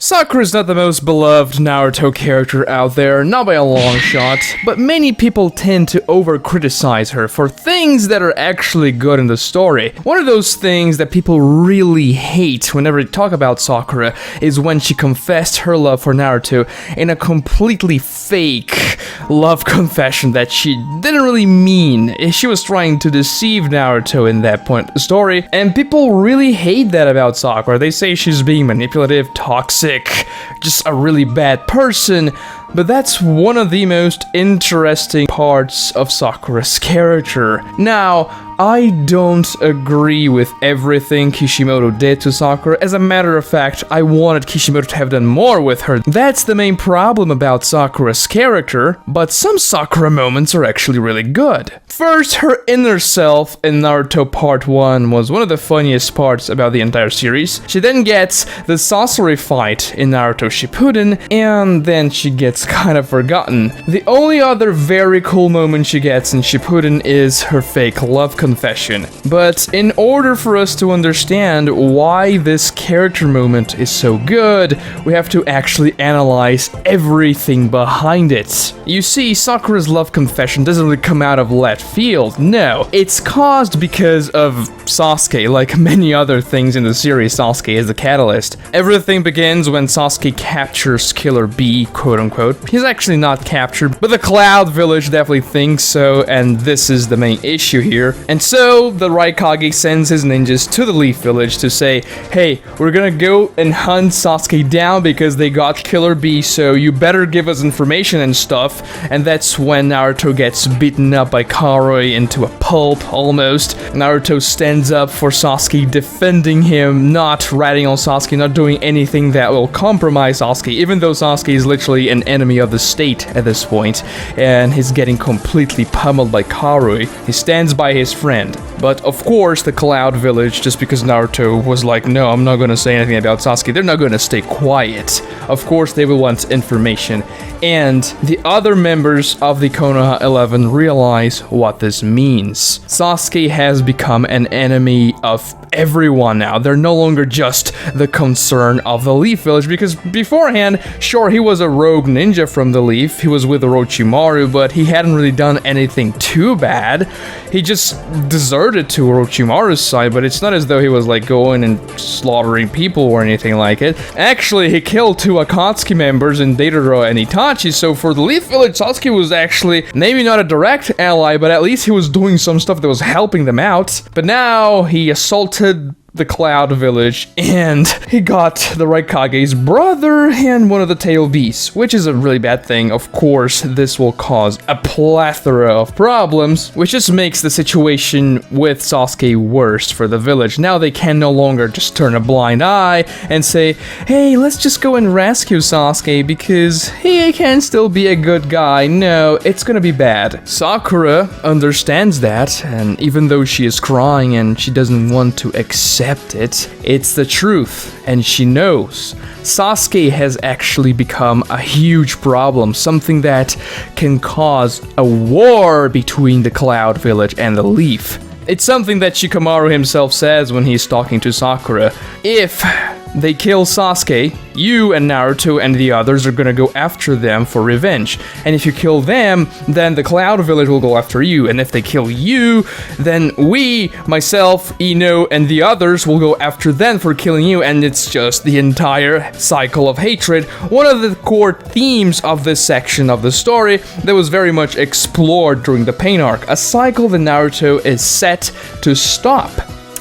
Sakura is not the most beloved Naruto character out there, not by a long shot, but many people tend to over-criticize her for things that are actually good in the story. One of those things that people really hate whenever they talk about Sakura is when she confessed her love for Naruto in a completely fake love confession that she didn't really mean. She was trying to deceive Naruto in that point of the story, and people really hate that about Sakura. They say she's being manipulative, toxic, just a really bad person, but that's one of the most interesting parts of Sakura's character. Now, I don't agree with everything Kishimoto did to Sakura. As a matter of fact, I wanted Kishimoto to have done more with her. That's the main problem about Sakura's character, but some Sakura moments are actually really good. First, her inner self in Naruto Part 1 was one of the funniest parts about the entire series. She then gets the Sasori fight in Naruto Shippuden, and then she gets kind of forgotten. The only other very cool moment she gets in Shippuden is her fake love confession. But in order for us to understand why this character moment is so good, we have to actually analyze everything behind it. You see, Sakura's love confession doesn't really come out of left field. No, it's caused because of Sasuke. Like many other things in the series, Sasuke is the catalyst. Everything begins when Sasuke captures Killer Bee, quote unquote. He's actually not captured, but the Cloud Village definitely thinks so, and this is the main issue here. And so, the Raikage sends his ninjas to the Leaf Village to say, hey, we're gonna go and hunt Sasuke down because they got Killer Bee, so you better give us information and stuff. And that's when Naruto gets beaten up by Karoi into a pulp, almost. Naruto stands up for Sasuke, defending him, not ratting on Sasuke, not doing anything that will compromise Sasuke, even though Sasuke is literally an enemy of the state at this point, and he's getting completely pummeled by Karoi. He stands by his friend. But of course, the Cloud Village, just because Naruto was like, no, I'm not gonna say anything about Sasuke, they're not gonna stay quiet. Of course, they will want information. And the other members of the Konoha 11 realize what this means. Sasuke has become an enemy of everyone now. They're no longer just the concern of the Leaf Village, because beforehand, sure, he was a rogue ninja from the Leaf, he was with Orochimaru, but he hadn't really done anything too bad. He just deserted to Orochimaru's side, but it's not as though he was like going and slaughtering people or anything like it. Actually, he killed two Akatsuki members in Deidara and Itachi, so for the Leaf Village, Sasuke was actually maybe not a direct ally, but at least he was doing some stuff that was helping them out. But now he assaulted the Cloud Village, and he got the Raikage's brother and one of the tail beasts, which is a really bad thing. Of course, this will cause a plethora of problems, which just makes the situation with Sasuke worse for the village. Now they can no longer just turn a blind eye and say, hey, let's just go and rescue Sasuke because he can still be a good guy. No, it's gonna be bad. Sakura understands that, and even though she is crying and she doesn't want to accept it, it's the truth, and she knows. Sasuke has actually become a huge problem, something that can cause a war between the Cloud Village and the Leaf. It's something that Shikamaru himself says when he's talking to Sakura. If they kill Sasuke, you and Naruto and the others are gonna go after them for revenge. And if you kill them, then the Cloud Village will go after you. And if they kill you, then we, myself, Ino, and the others will go after them for killing you. And it's just the entire cycle of hatred. One of the core themes of this section of the story that was very much explored during the Pain arc. A cycle that Naruto is set to stop.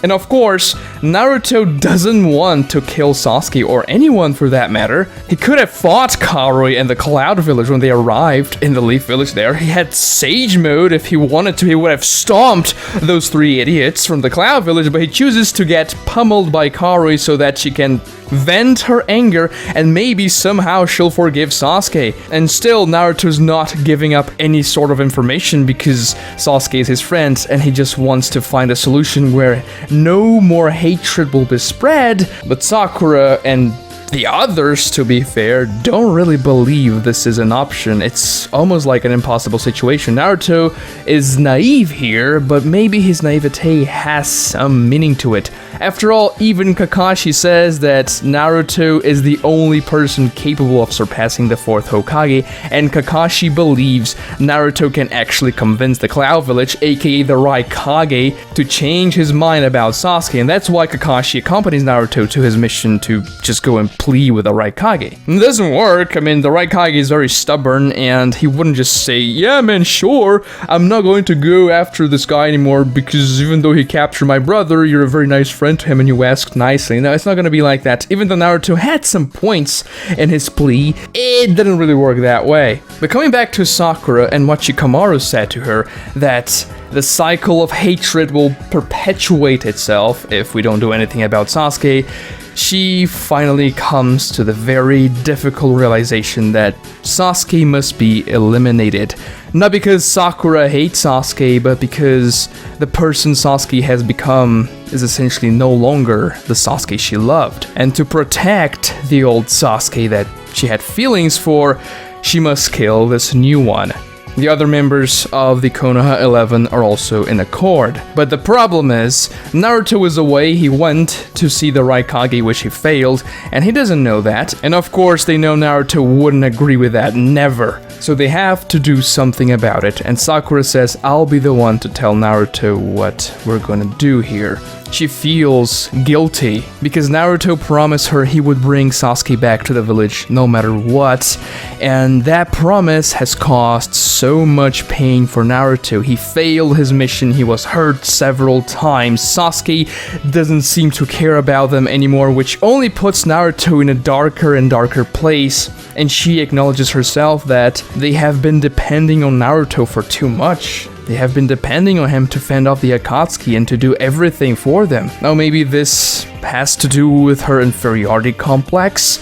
And of course, Naruto doesn't want to kill Sasuke, or anyone for that matter. He could have fought Karoi and the Cloud Village when they arrived in the Leaf Village there. He had Sage Mode if he wanted to. He would have stomped those three idiots from the Cloud Village, but he chooses to get pummeled by Karoi so that she can vent her anger, and maybe somehow she'll forgive Sasuke. And still, Naruto's not giving up any sort of information because Sasuke is his friend, and he just wants to find a solution where no more hatred will be spread. But Sakura and The others, to be fair, don't really believe this is an option. It's almost like an impossible situation. Naruto is naive here, but maybe his naivete has some meaning to it. After all, even Kakashi says that Naruto is the only person capable of surpassing the 4th Hokage, and Kakashi believes Naruto can actually convince the Cloud Village, aka the Raikage, to change his mind about Sasuke, and that's why Kakashi accompanies Naruto to his mission to just go and plead with the Raikage. It doesn't work. I mean, the Raikage is very stubborn, and he wouldn't just say, yeah man, sure, I'm not going to go after this guy anymore because even though he captured my brother, you're a very nice friend to him and you asked nicely. No, it's not going to be like that. Even though Naruto had some points in his plea, it didn't really work that way. But coming back to Sakura and what Shikamaru said to her, that the cycle of hatred will perpetuate itself if we don't do anything about Sasuke, she finally comes to the very difficult realization that Sasuke must be eliminated. Not because Sakura hates Sasuke, but because the person Sasuke has become is essentially no longer the Sasuke she loved. And to protect the old Sasuke that she had feelings for, she must kill this new one. The other members of the Konoha 11 are also in accord. But the problem is, Naruto is away, he went to see the Raikage, which he failed, and he doesn't know that. And of course they know Naruto wouldn't agree with that, never. So they have to do something about it, and Sakura says, I'll be the one to tell Naruto what we're gonna do here. She feels guilty because Naruto promised her he would bring Sasuke back to the village no matter what, and that promise has caused so much pain for Naruto. He failed his mission, he was hurt several times, Sasuke doesn't seem to care about them anymore, which only puts Naruto in a darker and darker place, and she acknowledges herself that they have been depending on Naruto for too much. They have been depending on him to fend off the Akatsuki and to do everything for them. Now maybe this has to do with her inferiority complex,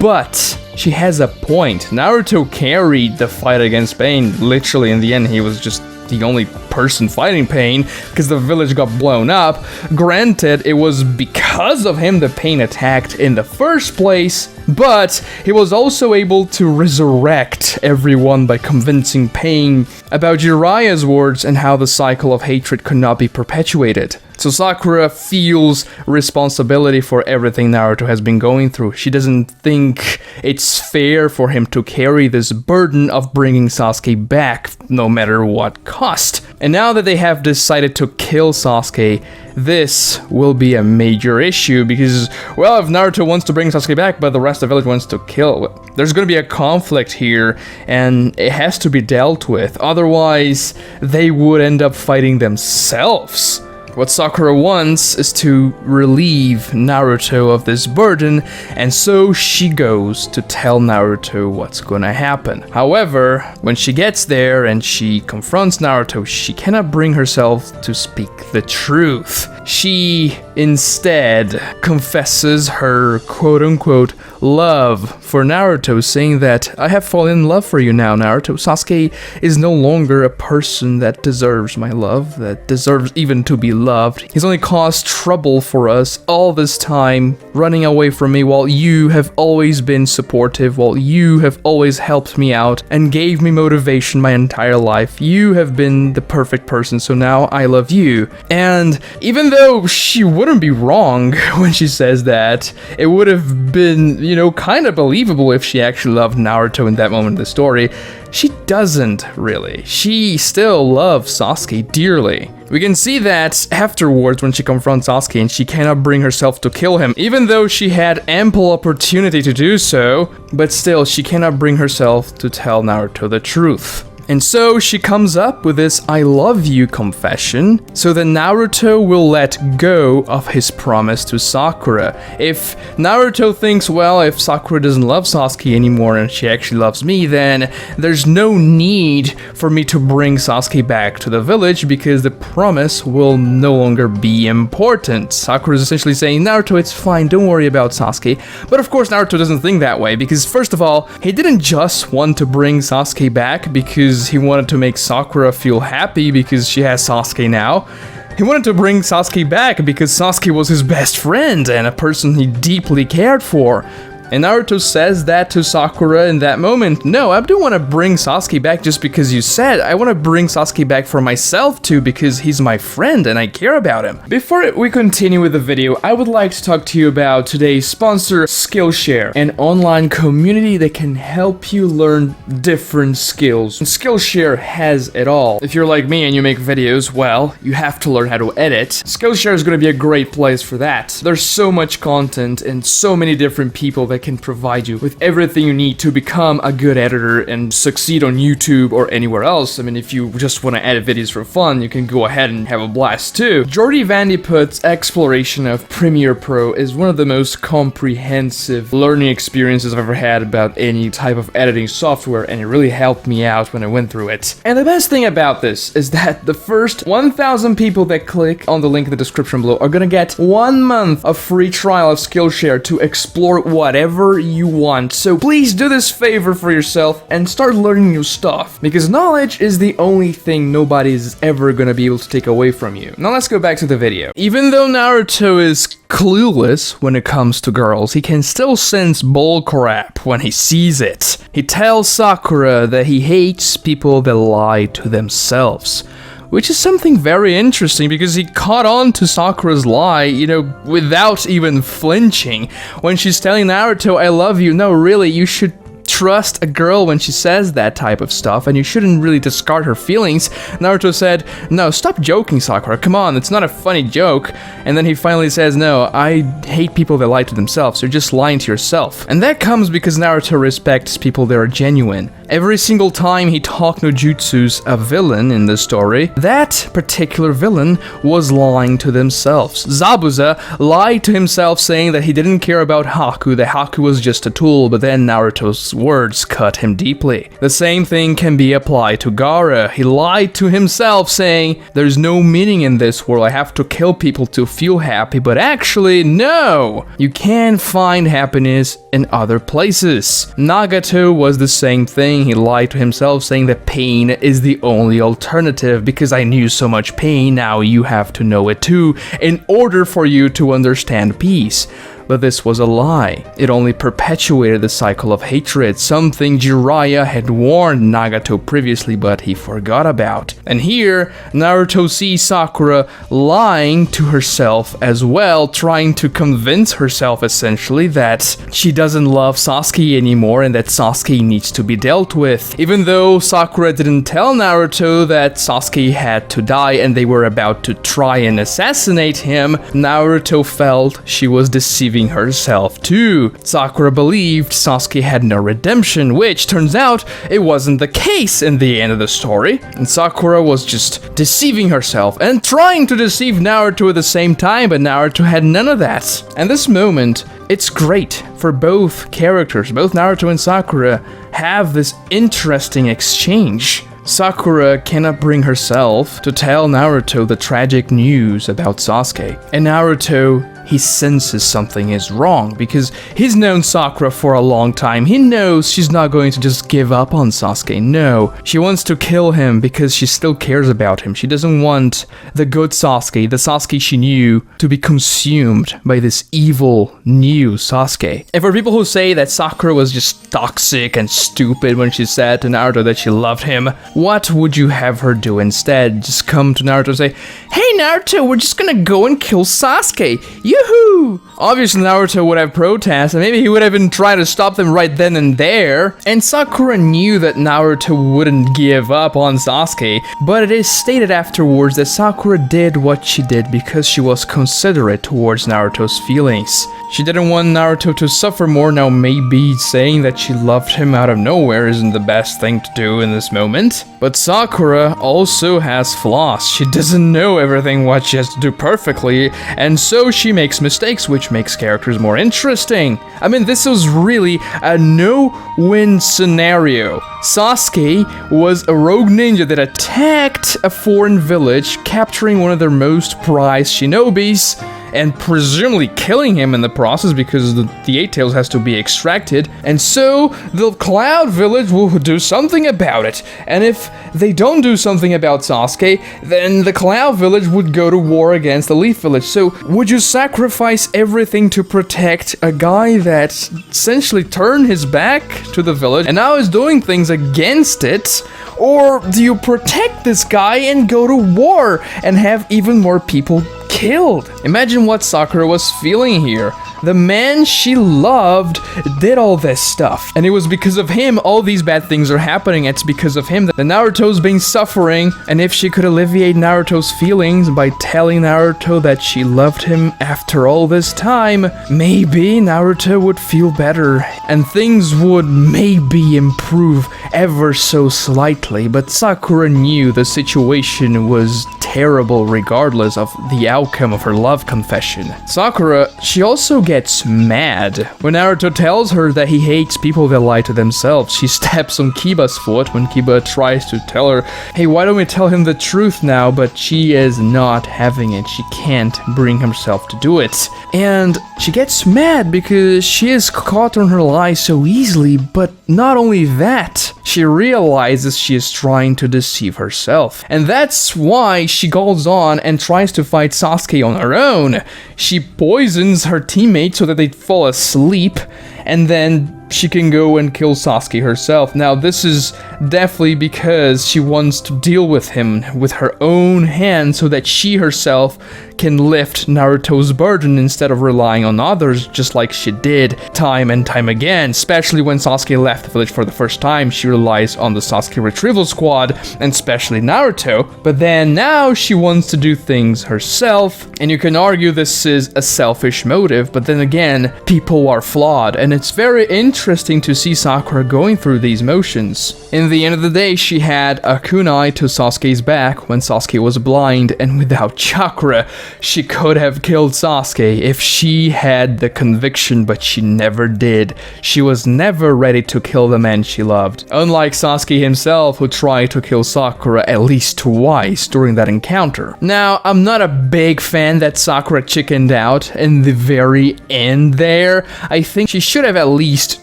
but she has a point. Naruto carried the fight against Pain. Literally, in the end, he was just the only person fighting Pain because the village got blown up. Granted, it was because of him that Pain attacked in the first place, but he was also able to resurrect everyone by convincing Pain about Jiraiya's words and how the cycle of hatred could not be perpetuated. So Sakura feels responsibility for everything Naruto has been going through. She doesn't think it's fair for him to carry this burden of bringing Sasuke back no matter what cost. And now that they have decided to kill Sasuke, this will be a major issue because, well, if Naruto wants to bring Sasuke back but the rest of the village wants to kill, there's going to be a conflict here and it has to be dealt with. Otherwise, they would end up fighting themselves. What Sakura wants is to relieve Naruto of this burden, and so she goes to tell Naruto what's gonna happen. However, when she gets there and she confronts Naruto, she cannot bring herself to speak the truth. She instead confesses her quote-unquote love for Naruto, saying that I have fallen in love for you now, Naruto. Sasuke is no longer a person that deserves my love, that deserves even to be loved. He's only caused trouble for us all this time, running away from me while you have always been supportive, while you have always helped me out and gave me motivation my entire life. You have been the perfect person, so now I love you. And even though she wouldn't be wrong when she says that, it would have been, kind of believable if she actually loved Naruto in that moment of the story. She doesn't really. She still loves Sasuke dearly. We can see that afterwards when she confronts Sasuke and she cannot bring herself to kill him, even though she had ample opportunity to do so, but still she cannot bring herself to tell Naruto the truth. And so she comes up with this I love you confession so that Naruto will let go of his promise to Sakura. If Naruto thinks, well, if Sakura doesn't love Sasuke anymore and she actually loves me, then there's no need for me to bring Sasuke back to the village because the promise will no longer be important. Sakura is essentially saying, Naruto, it's fine, don't worry about Sasuke. But of course Naruto doesn't think that way because first of all, he didn't just want to bring Sasuke back because he wanted to make Sakura feel happy because she has Sasuke now. He wanted to bring Sasuke back because Sasuke was his best friend and a person he deeply cared for. And Naruto says that to Sakura in that moment. No, I don't want to bring Sasuke back just because you said. I want to bring Sasuke back for myself too, because he's my friend and I care about him. Before we continue with the video, I would like to talk to you about today's sponsor, Skillshare, an online community that can help you learn different skills. And Skillshare has it all. If you're like me and you make videos, well, you have to learn how to edit. Skillshare is going to be a great place for that. There's so much content and so many different people that can provide you with everything you need to become a good editor and succeed on YouTube or anywhere else. I mean, if you just want to edit videos for fun, you can go ahead and have a blast too. Jordi Vandeput's exploration of Premiere Pro is one of the most comprehensive learning experiences I've ever had about any type of editing software, and it really helped me out when I went through it. And the best thing about this is that the first 1,000 people that click on the link in the description below are gonna get 1 month of free trial of Skillshare to explore whatever you want. So please do this favor for yourself and start learning new stuff, because knowledge is the only thing nobody's ever gonna be able to take away from you. Now let's go back to the video. Even though Naruto is clueless when it comes to girls, he can still sense bullcrap when he sees it. He tells Sakura that he hates people that lie to themselves, which is something very interesting because he caught on to Sakura's lie, you know, without even flinching. When she's telling Naruto, I love you, no, really, you should trust a girl when she says that type of stuff, and you shouldn't really discard her feelings. Naruto said, no, stop joking, Sakura, come on, it's not a funny joke. And then he finally says, no, I hate people that lie to themselves, you're just lying to yourself. And that comes because Naruto respects people that are genuine. Every single time he taught no jutsus a villain in the story, that particular villain was lying to themselves. Zabuza lied to himself saying that he didn't care about Haku, that Haku was just a tool, but then Naruto's words cut him deeply. The same thing can be applied to Gaara. He lied to himself saying, there's no meaning in this world, I have to kill people to feel happy, but actually, no! You can find happiness in other places. Nagato was the same thing. He lied to himself saying that pain is the only alternative. Because I knew so much pain, now you have to know it too, in order for you to understand peace. But this was a lie. It only perpetuated the cycle of hatred, something Jiraiya had warned Nagato previously, but he forgot about. And here, Naruto sees Sakura lying to herself as well, trying to convince herself essentially that she doesn't love Sasuke anymore and that Sasuke needs to be dealt with. Even though Sakura didn't tell Naruto that Sasuke had to die and they were about to try and assassinate him, Naruto felt she was deceiving herself too. Sakura believed Sasuke had no redemption, which turns out it wasn't the case in the end of the story. And Sakura was just deceiving herself and trying to deceive Naruto at the same time, but Naruto had none of that. And this moment, it's great for both characters. Both Naruto and Sakura have this interesting exchange. Sakura cannot bring herself to tell Naruto the tragic news about Sasuke. And Naruto, he senses something is wrong because he's known Sakura for a long time. He knows she's not going to just give up on Sasuke. No, she wants to kill him because she still cares about him. She doesn't want the good Sasuke, the Sasuke she knew, to be consumed by this evil new Sasuke. And for people who say that Sakura was just toxic and stupid when she said to Naruto that she loved him, what would you have her do instead? Just come to Naruto and say, hey Naruto, we're just gonna go and kill Sasuke. Yoo-hoo! Obviously Naruto would have protested, and maybe he would have been trying to stop them right then and there. And Sakura knew that Naruto wouldn't give up on Sasuke, but it is stated afterwards that Sakura did what she did because she was considerate towards Naruto's feelings. She didn't want Naruto to suffer more. Now maybe saying that she loved him out of nowhere isn't the best thing to do in this moment. But Sakura also has flaws. She doesn't know everything what she has to do perfectly, and so she makes mistakes, which makes characters more interesting. I mean, this was really a no-win scenario. Sasuke was a rogue ninja that attacked a foreign village, capturing one of their most prized shinobis, and presumably killing him in the process because the 8 tails has to be extracted. And so the Cloud Village will do something about it. And if they don't do something about Sasuke, then the Cloud Village would go to war against the Leaf Village. So would you sacrifice everything to protect a guy that essentially turned his back to the village and now is doing things against it? Or do you protect this guy and go to war and have even more people killed? Imagine what Sakura was feeling here. The man she loved did all this stuff, and it was because of him all these bad things are happening. It's because of him that Naruto's been suffering, and if she could alleviate Naruto's feelings by telling Naruto that she loved him after all this time, maybe Naruto would feel better, and things would maybe improve ever so slightly. But Sakura knew the situation was terrible regardless of the outcome of her love confession. Sakura, she also gets mad when Naruto tells her that he hates people that lie to themselves. She steps on Kiba's foot when Kiba tries to tell her, hey, why don't we tell him the truth now? But she is not having it. She can't bring herself to do it. And she gets mad because she is caught on her lies so easily, but not only that, she realizes she is trying to deceive herself. And that's why she goes on and tries to fight Sasuke on her own. She poisons her teammates so that they fall asleep, and then she can go and kill Sasuke herself. Now, this is definitely because she wants to deal with him with her own hand so that she herself can lift Naruto's burden instead of relying on others, just like she did time and time again. Especially when Sasuke left the village for the first time, she relies on the Sasuke retrieval squad, and especially Naruto. But then now she wants to do things herself, and you can argue this is a selfish motive, but then again, people are flawed, and it's very interesting to see Sakura going through these motions. In the end of the day, she had a kunai to Sasuke's back when Sasuke was blind, and without chakra, she could have killed Sasuke if she had the conviction, but she never did. She was never ready to kill the man she loved. Unlike Sasuke himself, who tried to kill Sakura at least twice during that encounter. Now, I'm not a big fan that Sakura chickened out in the very end there. I think she should have at least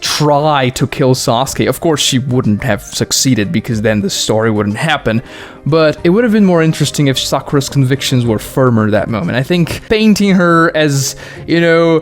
tried to kill Sasuke. Of course, she wouldn't have succeeded because then the story wouldn't happen. But it would have been more interesting if Sakura's convictions were firmer that moment. I think painting her as, you know,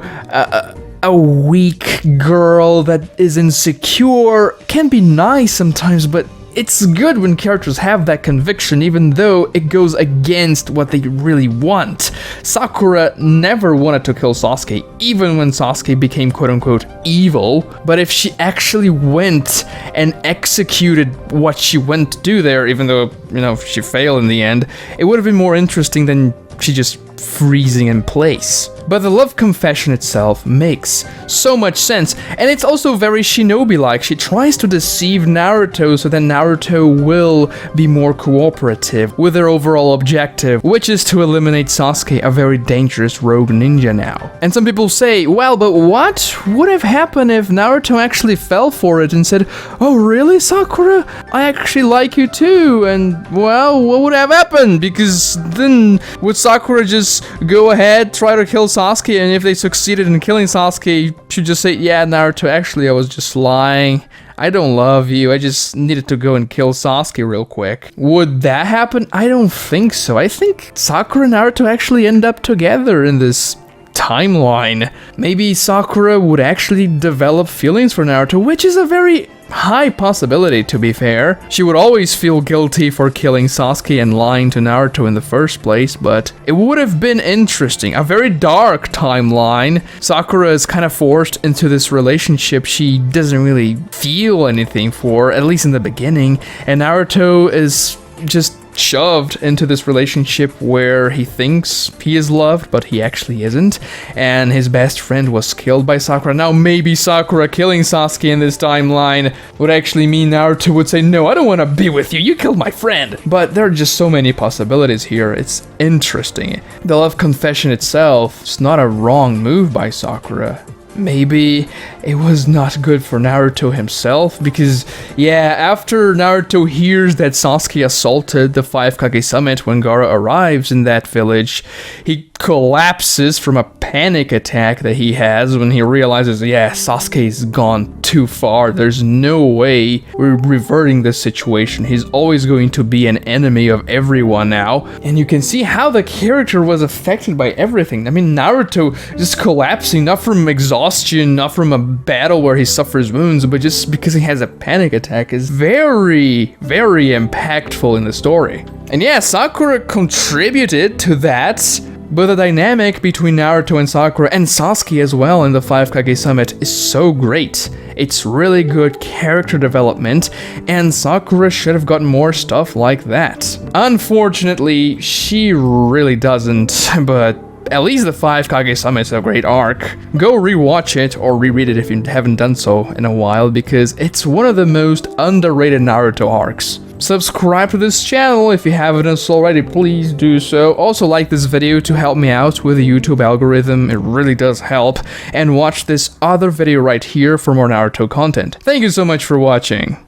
a weak girl that is insecure can be nice sometimes, but it's good when characters have that conviction, even though it goes against what they really want. Sakura never wanted to kill Sasuke, even when Sasuke became quote-unquote evil. But if she actually went and executed what she went to do there, even though, you know, she failed in the end, it would have been more interesting than she just freezing in place. But the love confession itself makes so much sense, and it's also very Shinobi-like. She tries to deceive Naruto so that Naruto will be more cooperative with their overall objective, which is to eliminate Sasuke, a very dangerous rogue ninja now. And some people say, well, but what would have happened if Naruto actually fell for it and said, oh really, Sakura? I actually like you too, and well, what would have happened? Because then would Sakura just go ahead, try to kill Sasuke, and if they succeeded in killing Sasuke, she'd just say, yeah, Naruto, actually, I was just lying. I don't love you. I just needed to go and kill Sasuke real quick. Would that happen? I don't think so. I think Sakura and Naruto actually end up together in this timeline. Maybe Sakura would actually develop feelings for Naruto, which is a very high possibility, to be fair. She would always feel guilty for killing Sasuke and lying to Naruto in the first place, but it would have been interesting. A very dark timeline. Sakura is kind of forced into this relationship she doesn't really feel anything for, at least in the beginning, and Naruto is just shoved into this relationship where he thinks he is loved, but he actually isn't, and his best friend was killed by Sakura. Now, maybe Sakura killing Sasuke in this timeline would actually mean Naruto would say, no, I don't want to be with you, you killed my friend. But there are just so many possibilities here. It's interesting. The love confession itself is not a wrong move by Sakura. maybe it was not good for Naruto himself, because yeah, after Naruto hears that Sasuke assaulted the Five Kage Summit when Gaara arrives in that village, he collapses from a panic attack that he has when he realizes, yeah, Sasuke's gone too far. There's no way we're reverting this situation. He's always going to be an enemy of everyone now. And you can see how the character was affected by everything. I mean, Naruto just collapsing, not from exhaustion, not from a battle where he suffers wounds, but just because he has a panic attack is very, very impactful in the story. And yeah, Sakura contributed to that, but the dynamic between Naruto and Sakura and Sasuke as well in the Five Kage Summit is so great. It's really good character development, and Sakura should have gotten more stuff like that. Unfortunately, she really doesn't, but at least the Five Kage Summit is a great arc. Go rewatch it or reread it if you haven't done so in a while, because it's one of the most underrated Naruto arcs. Subscribe to this channel if you haven't done so already, please do so. Also like this video to help me out with the YouTube algorithm, it really does help. And watch this other video right here for more Naruto content. Thank you so much for watching.